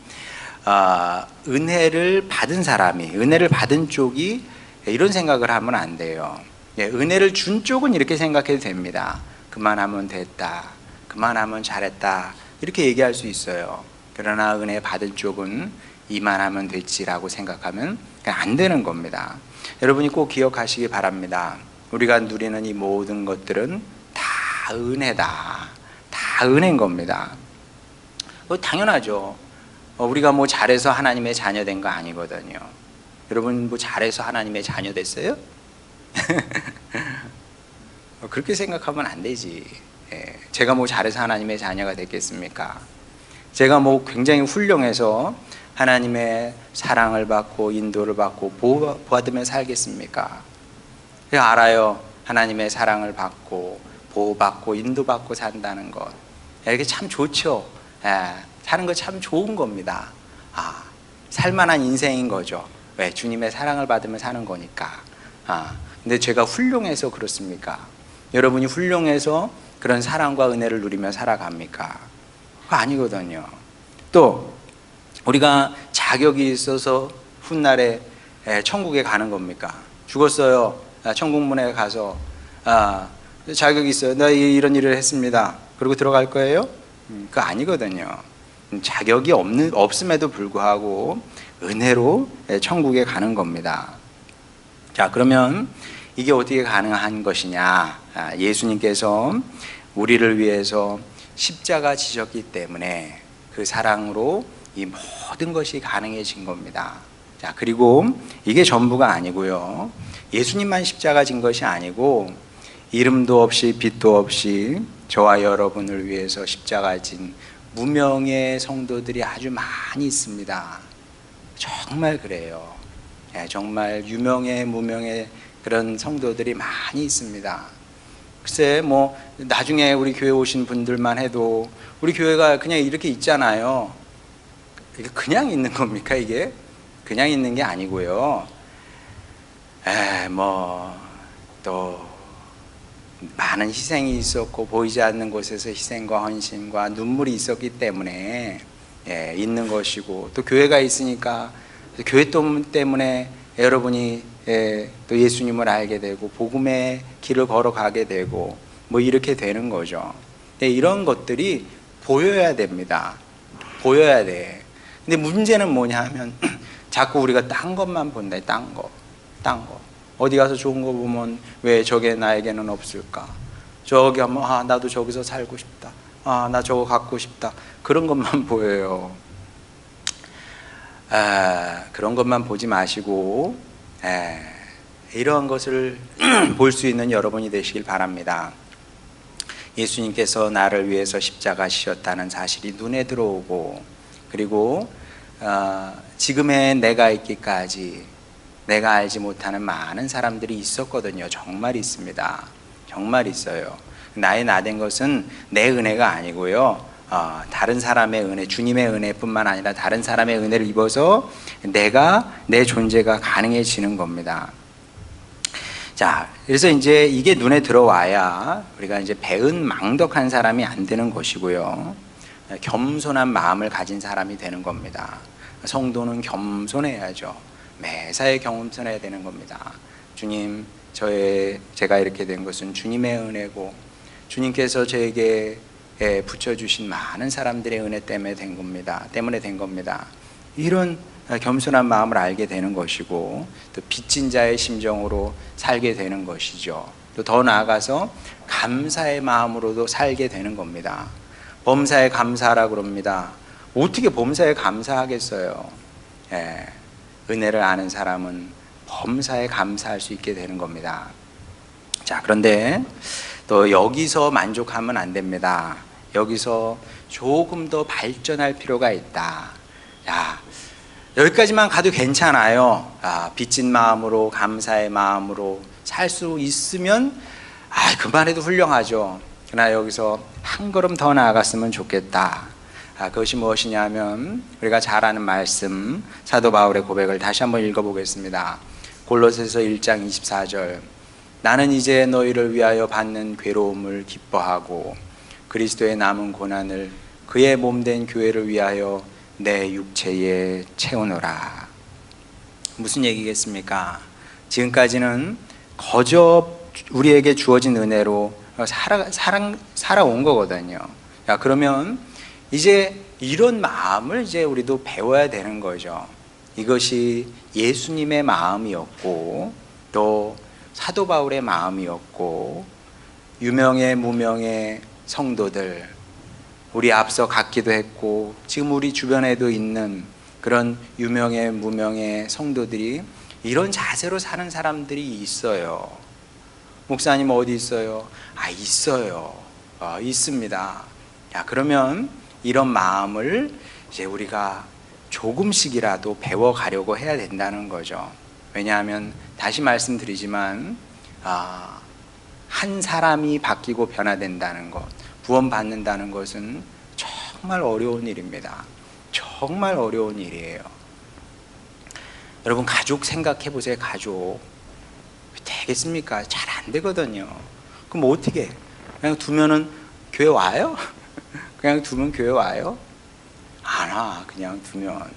은혜를 받은 사람이, 은혜를 받은 쪽이 이런 생각을 하면 안 돼요. 은혜를 준 쪽은 이렇게 생각해도 됩니다. 그만하면 됐다. 그만하면 잘했다. 이렇게 얘기할 수 있어요. 그러나 은혜 받은 쪽은 이만하면 됐지라고 생각하면 그냥 안 되는 겁니다. 여러분이 꼭 기억하시기 바랍니다. 우리가 누리는 이 모든 것들은 다 은혜다. 다 은혜인 겁니다. 당연하죠. 우리가 뭐 잘해서 하나님의 자녀 된 거 아니거든요. 여러분 뭐 잘해서 하나님의 자녀 됐어요? 그렇게 생각하면 안 되지. 제가 뭐 잘해서 하나님의 자녀가 됐겠습니까? 제가 뭐 굉장히 훌륭해서 하나님의 사랑을 받고 인도를 받고 보호받으며 살겠습니까? 제가 알아요. 하나님의 사랑을 받고 보호받고 인도받고 산다는 것, 이게 참 좋죠. 사는 거 참 좋은 겁니다. 살만한 인생인 거죠. 왜? 주님의 사랑을 받으며 사는 거니까. 근데 제가 훌륭해서 그렇습니까? 여러분이 훌륭해서 그런 사랑과 은혜를 누리며 살아갑니까? 그거 아니거든요. 또 우리가 자격이 있어서 훗날에 천국에 가는 겁니까? 죽었어요. 천국문에 가서 자격이 있어요. 나 이런 일을 했습니다. 그리고 들어갈 거예요? 그거 아니거든요. 자격이 없음에도 불구하고 은혜로 천국에 가는 겁니다. 자, 그러면 이게 어떻게 가능한 것이냐? 예수님께서 우리를 위해서 십자가 지셨기 때문에 그 사랑으로 이 모든 것이 가능해진 겁니다. 자, 그리고 이게 전부가 아니고요. 예수님만 십자가 진 것이 아니고 이름도 없이 빛도 없이 저와 여러분을 위해서 십자가 진 무명의 성도들이 아주 많이 있습니다. 정말 그래요. 정말 유명의 무명의 그런 성도들이 많이 있습니다. 글쎄 뭐 나중에 우리 교회 오신 분들만 해도 우리 교회가 그냥 이렇게 있잖아요. 이게 그냥 있는 겁니까? 이게 그냥 있는 게 아니고요. 뭐 또 많은 희생이 있었고 보이지 않는 곳에서 희생과 헌신과 눈물이 있었기 때문에 있는 것이고, 또 교회가 있으니까 교회 때문에 여러분이 또 예수님을 알게 되고 복음의 길을 걸어가게 되고 뭐 이렇게 되는 거죠. 이런 것들이 보여야 됩니다. 보여야 돼. 근데 문제는 뭐냐 하면 자꾸 우리가 딴 것만 본다. 딴 거. 어디 가서 좋은 거 보면 왜 저게 나에게는 없을까? 저기 하면 나도 저기서 살고 싶다. 나 저거 갖고 싶다. 그런 것만 보여요. 그런 것만 보지 마시고 이러한 것을 볼 수 있는 여러분이 되시길 바랍니다. 예수님께서 나를 위해서 십자가 지셨다는 사실이 눈에 들어오고, 그리고 지금의 내가 있기까지 내가 알지 못하는 많은 사람들이 있었거든요. 정말 있습니다. 정말 있어요. 나의 나 된 것은 내 은혜가 아니고요. 다른 사람의 은혜, 주님의 은혜뿐만 아니라 다른 사람의 은혜를 입어서 내 존재가 가능해지는 겁니다. 자, 그래서 이제 이게 눈에 들어와야 우리가 이제 배은망덕한 사람이 안 되는 것이고요. 겸손한 마음을 가진 사람이 되는 겁니다. 성도는 겸손해야죠. 매사에 겸손해야 되는 겁니다. 주님, 제가 이렇게 된 것은 주님의 은혜고 주님께서 저에게 붙여주신 많은 사람들의 은혜 때문에 된 겁니다. 이런 겸손한 마음을 알게 되는 것이고, 또 빚진 자의 심정으로 살게 되는 것이죠. 또 더 나아가서 감사의 마음으로도 살게 되는 겁니다. 범사에 감사하라 그럽니다. 어떻게 범사에 감사하겠어요? 은혜를 아는 사람은 범사에 감사할 수 있게 되는 겁니다. 자, 그런데 또 여기서 만족하면 안 됩니다. 여기서 조금 더 발전할 필요가 있다. 자, 여기까지만 가도 괜찮아요. 빚진 마음으로, 감사의 마음으로 살 수 있으면 그만해도 훌륭하죠. 그러나 여기서 한 걸음 더 나아갔으면 좋겠다. 그것이 무엇이냐면 우리가 잘 아는 말씀, 사도 바울의 고백을 다시 한번 읽어보겠습니다. 골로새서 1장 24절. 나는 이제 너희를 위하여 받는 괴로움을 기뻐하고 그리스도의 남은 고난을 그의 몸된 교회를 위하여 내 육체에 채우노라. 무슨 얘기겠습니까? 지금까지는 거저 우리에게 주어진 은혜로 살아온 거거든요. 그러면 이제 이런 마음을 이제 우리도 배워야 되는 거죠. 이것이 예수님의 마음이었고 또 사도 바울의 마음이었고 유명의 무명의 성도들, 우리 앞서 갔기도 했고 지금 우리 주변에도 있는 그런 유명의 무명의 성도들이 이런 자세로 사는 사람들이 있어요. 목사님 어디 있어요? 있어요. 있습니다. 그러면 이런 마음을 이제 우리가 조금씩이라도 배워가려고 해야 된다는 거죠. 왜냐하면 다시 말씀드리지만 한 사람이 바뀌고 변화된다는 것, 구원받는다는 것은 정말 어려운 일입니다. 정말 어려운 일이에요. 여러분 가족 생각해 보세요. 가족 되겠습니까? 잘 안 되거든요. 그럼 어떻게 해? 그냥 두면은 교회 와요? 그냥 두면 교회 와요? 안 와. 그냥 두면.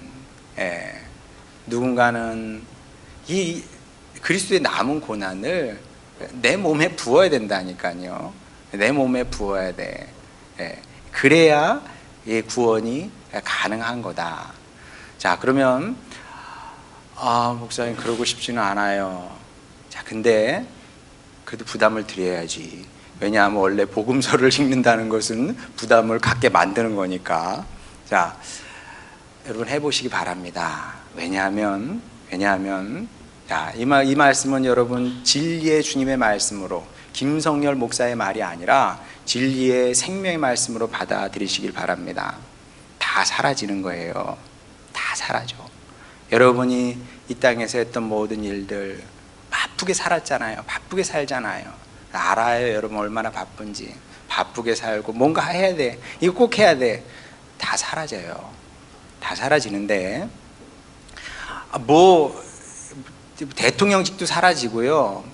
누군가는 이 그리스도의 남은 고난을 내 몸에 부어야 된다니까요. 내 몸에 부어야 돼. 그래야 이 구원이 가능한 거다. 자, 그러면 목사님 그러고 싶지는 않아요. 자, 근데 그래도 부담을 드려야지. 왜냐하면 원래 복음서를 읽는다는 것은 부담을 갖게 만드는 거니까. 자, 여러분 해보시기 바랍니다. 왜냐하면 자, 이 말씀은 여러분 진리의 주님의 말씀으로, 김성열 목사의 말이 아니라 진리의 생명의 말씀으로 받아들이시길 바랍니다. 다 사라지는 거예요. 다 사라져. 여러분이 이 땅에서 했던 모든 일들 바쁘게 살았잖아요. 바쁘게 살잖아요. 알아요. 여러분 얼마나 바쁜지. 바쁘게 살고 뭔가 해야 돼. 이거 꼭 해야 돼. 다 사라져요. 다 사라지는데 대통령직도 사라지고요.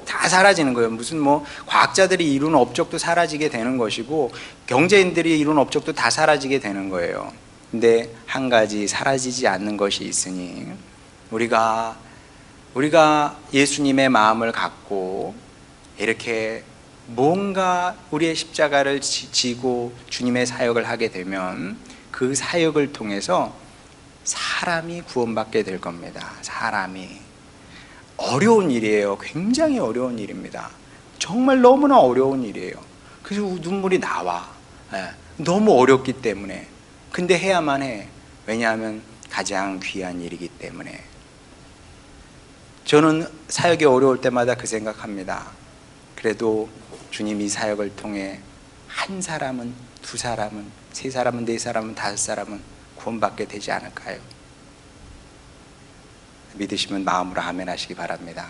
다 사라지는 거예요. 무슨 과학자들이 이룬 업적도 사라지게 되는 것이고 경제인들이 이룬 업적도 다 사라지게 되는 거예요. 근데 한 가지 사라지지 않는 것이 있으니 우리가 예수님의 마음을 갖고 이렇게 뭔가 우리의 십자가를 지고 주님의 사역을 하게 되면 그 사역을 통해서 사람이 구원받게 될 겁니다. 사람이. 어려운 일이에요. 굉장히 어려운 일입니다. 정말 너무나 어려운 일이에요. 그래서 눈물이 나와. 너무 어렵기 때문에. 근데 해야만 해. 왜냐하면 가장 귀한 일이기 때문에. 저는 사역이 어려울 때마다 그 생각합니다. 그래도 주님이 사역을 통해 한 사람은, 두 사람은, 세 사람은, 네 사람은, 다섯 사람은 구원받게 되지 않을까요? 믿으시면 마음으로 아멘 하시기 바랍니다.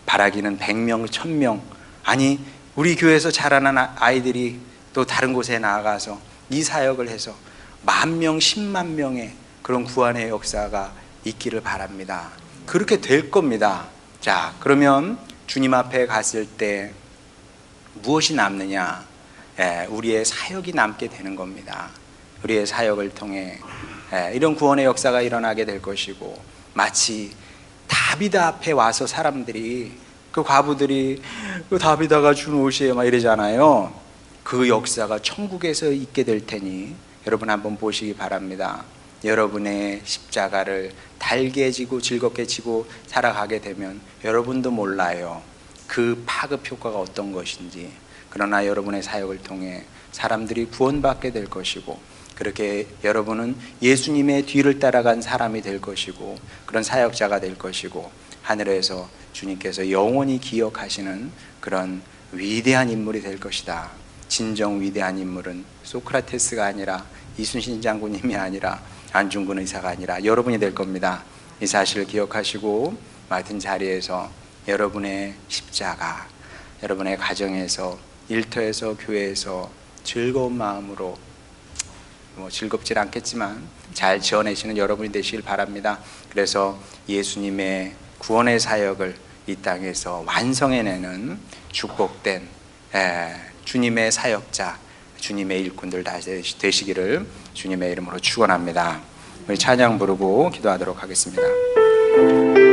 바라기는 100명, 1000명, 아니 우리 교회에서 자라난 아이들이 또 다른 곳에 나아가서 이 사역을 해서 10,000명, 10만 명의 그런 구원의 역사가 있기를 바랍니다. 그렇게 될 겁니다. 자, 그러면 주님 앞에 갔을 때 무엇이 남느냐? 우리의 사역이 남게 되는 겁니다. 우리의 사역을 통해 이런 구원의 역사가 일어나게 될 것이고, 마치 다비드 앞에 와서 사람들이, 그 과부들이 그 다비드가 준 옷이에요 막 이러잖아요. 그 역사가 천국에서 있게 될 테니 여러분 한번 보시기 바랍니다. 여러분의 십자가를 달게 지고 즐겁게 지고 살아가게 되면 여러분도 몰라요. 그 파급 효과가 어떤 것인지. 그러나 여러분의 사역을 통해 사람들이 구원받게 될 것이고, 그렇게 여러분은 예수님의 뒤를 따라간 사람이 될 것이고 그런 사역자가 될 것이고 하늘에서 주님께서 영원히 기억하시는 그런 위대한 인물이 될 것이다. 진정 위대한 인물은 소크라테스가 아니라 이순신 장군님이 아니라 안중근 의사가 아니라 여러분이 될 겁니다. 이 사실을 기억하시고 맡은 자리에서 여러분의 십자가, 여러분의 가정에서, 일터에서, 교회에서 즐거운 마음으로, 즐겁질 않겠지만 잘 지어내시는 여러분이 되시길 바랍니다. 그래서 예수님의 구원의 사역을 이 땅에서 완성해내는 축복된 주님의 사역자, 주님의 일꾼들 다 되시기를 주님의 이름으로 축원합니다. 우리 찬양 부르고 기도하도록 하겠습니다. 오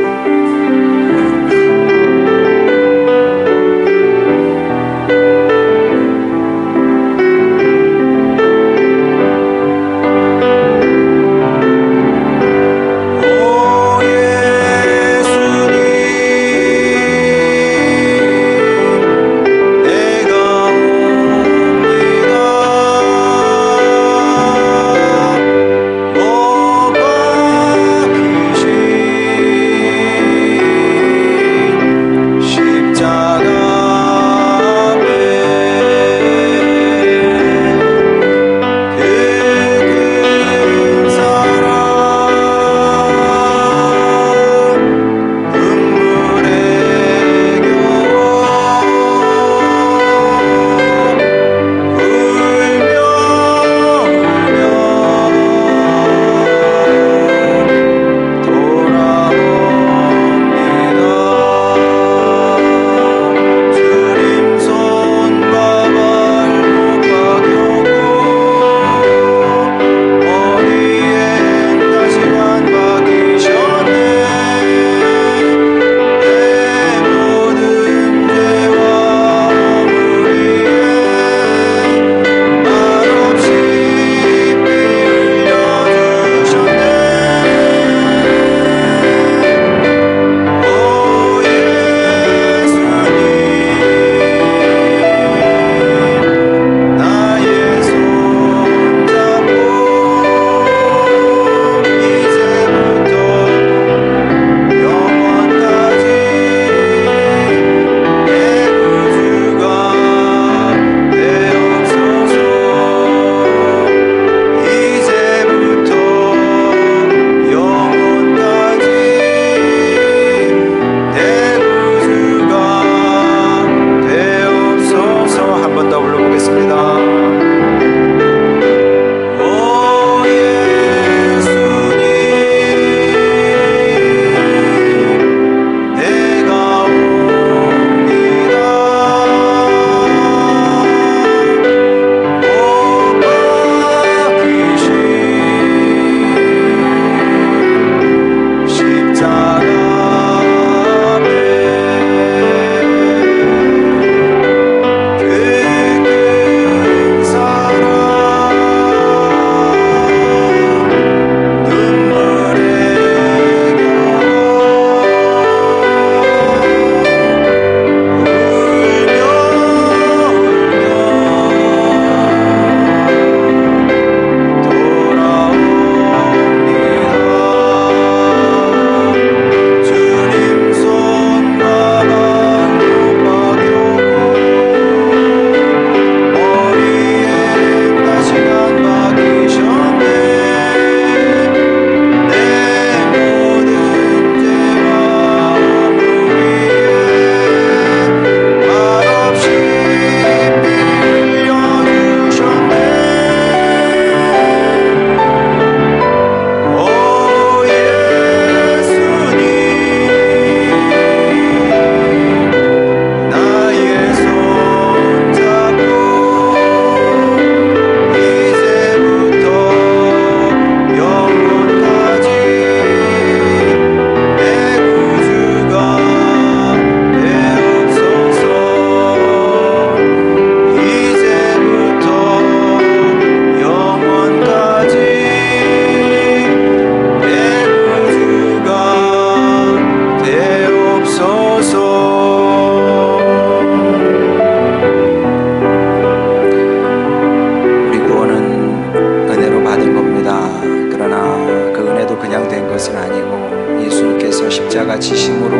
예수님께서 십자가 지심으로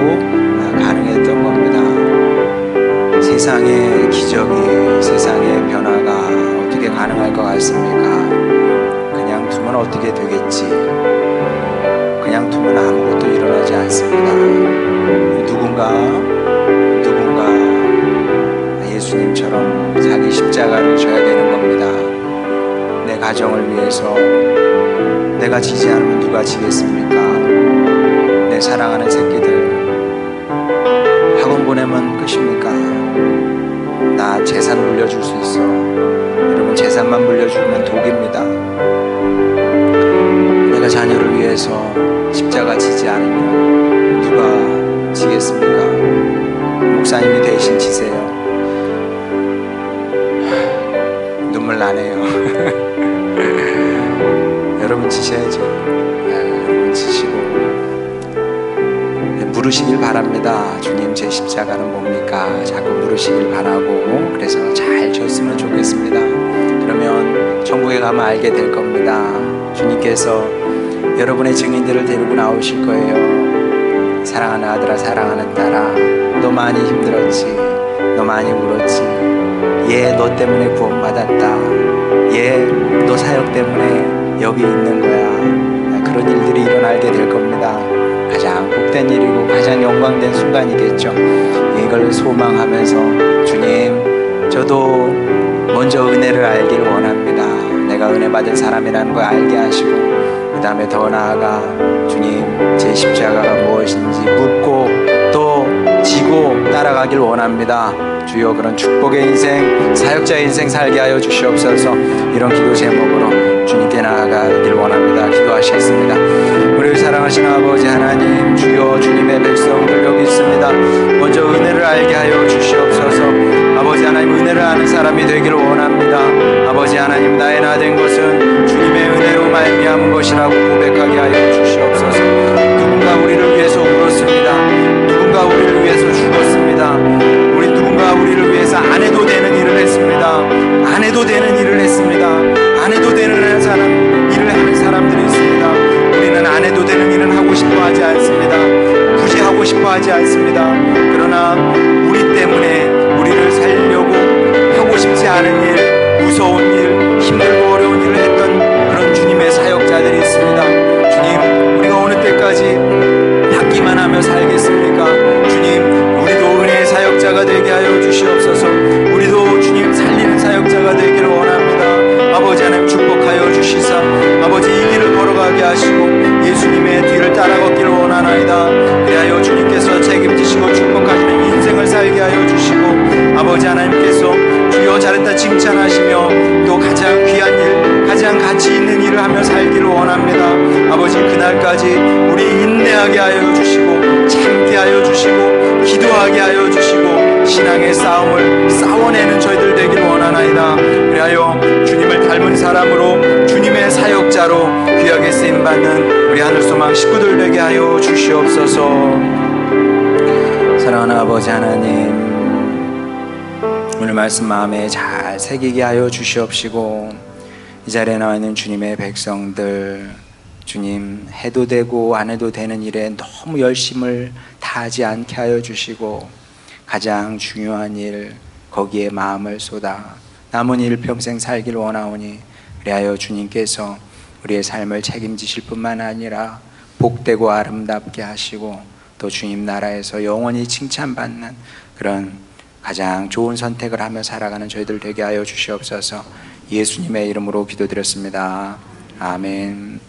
가능했던 겁니다. 세상의 기적이, 세상의 변화가 어떻게 가능할 것 같습니까? 그냥 두면 어떻게 되겠지? 그냥 두면 아무것도 일어나지 않습니다. 누군가 예수님처럼 자기 십자가를 져야 되는 겁니다. 내 가정을 위해서. 내가 지지 않으면 누가 지겠습니까? 내 사랑하는 새끼들 학원 보내면 끝입니까? 나 재산 물려줄 수 있어. 여러분, 재산만 물려주면 독입니다. 내가 자녀를 위해서 십자가 지지 않으면 누가 지겠습니까? 목사님이 대신 지세요. 눈물 나네요. 여러분 지셔야죠. 여러분 지시고 물으시길 바랍니다. 주님, 제 십자가는 뭡니까? 자꾸 물으시길 바라고, 그래서 잘 졌으면 좋겠습니다. 그러면 천국에 가면 알게 될 겁니다. 주님께서 여러분의 증인들을 데리고 나오실 거예요. 사랑하는 아들아, 사랑하는 딸아, 너 많이 힘들었지, 너 많이 울었지, 얘 너 때문에 구원받았다, 얘 너 사역 때문에 여기 있는 거야. 그런 일들이 일어나게 될 겁니다. 가장 복된 일이고 가장 영광된 순간이겠죠. 이걸 소망하면서, 주님, 저도 먼저 은혜를 알기를 원합니다. 내가 은혜 받은 사람이라는 걸 알게 하시고, 그 다음에 더 나아가 주님, 제 십자가가 무엇인지 묻고 또 지고 따라가길 원합니다. 주여, 그런 축복의 인생, 사역자의 인생 살게 하여 주시옵소서. 이런 기도 제목으로 주님께 나아가길 원합니다. 기도하시겠습니다. 우리를 사랑하시는 아버지 하나님, 주여, 주님의 백성들 여기 있습니다. 먼저 은혜를 알게 하여 주시옵소서. 아버지 하나님, 은혜를 아는 사람이 되기를 원합니다. 아버지 하나님, 나의 나 된 것은 주님의 은혜로 말미암은 것이라고 고백하게 하여 주시옵소서. 누군가 우리를 위해서 울었습니다. 누군가 우리를 위해서 죽었습니다. 누군가 우리를 위해서 안 해도 되는 일을 했습니다. 안 해도 되는 일을 했습니다. 안 해도 되는 일을 하는 사람들이 있습니다. 우리는 안 해도 되는 일은 하고 싶어 하지 않습니다. 굳이 하고 싶어 하지 않습니다. 그러나 우리 때문에 우리를 살리려고 하고 싶지 않은 일, 무서운 일, 힘들고 어려운 일을 했던 그런 주님의 사역자들이 있습니다. 주님, 우리가 어느 때까지 받기만 하며 살겠습니까? 주님, 우리도 은혜의 사역자가 되게 하여 주시옵소서. 우리도 주님 살리는 사역자가 되기를 원합니다. 아버지 하나님, 축복하여 주시사 아버지 이 길을 걸어가게 하시고 예수님의 뒤를 따라 걷기를 원하나이다. 그리하여 주님께서 책임지시고 축복하시는 인생을 살게 하여 주시고, 아버지 하나님께서 주여 잘했다 칭찬하시며 또 가장 귀한 일, 가장 가치 있는 일을 하며 살기를 원합니다. 아버지, 그날까지 우리 인내하게 하여 주시고 참게 하여 주시고 기도하게 하여 주시고 신앙의 싸움을 싸워내는 저희들 되기를 원하나이다. 그리하여 주님을 닮은 사람으로, 주님의 사역자로 귀하게 쓰임받는 우리 하늘소망 식구들 되게 하여 주시옵소서. 사랑하는 아버지 하나님, 오늘 말씀 마음에 잘 새기게 하여 주시옵시고, 이 자리에 나와 있는 주님의 백성들, 주님, 해도 되고 안 해도 되는 일에 너무 열심을 다하지 않게 하여 주시고, 가장 중요한 일, 거기에 마음을 쏟아 남은 일평생 살기를 원하오니, 그리하여 주님께서 우리의 삶을 책임지실 뿐만 아니라 복되고 아름답게 하시고 또 주님 나라에서 영원히 칭찬받는 그런 가장 좋은 선택을 하며 살아가는 저희들 되게 하여 주시옵소서. 예수님의 이름으로 기도드렸습니다. 아멘.